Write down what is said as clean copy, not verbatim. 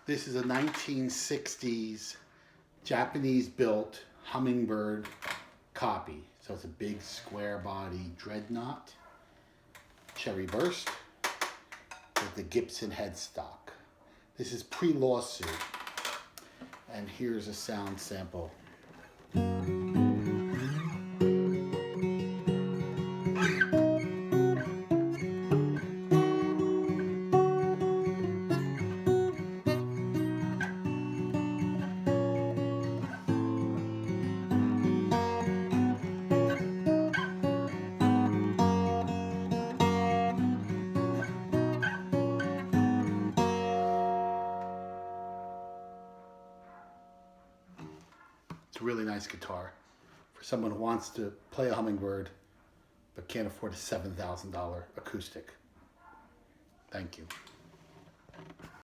This is a 1960s Japanese-built Hummingbird copy. So it's a big square body dreadnought, cherry burst, with the Gibson headstock. This is pre-lawsuit. And here's a sound sample. It's a really nice guitar for someone who wants to play a Hummingbird but can't afford a $7,000 acoustic. Thank you.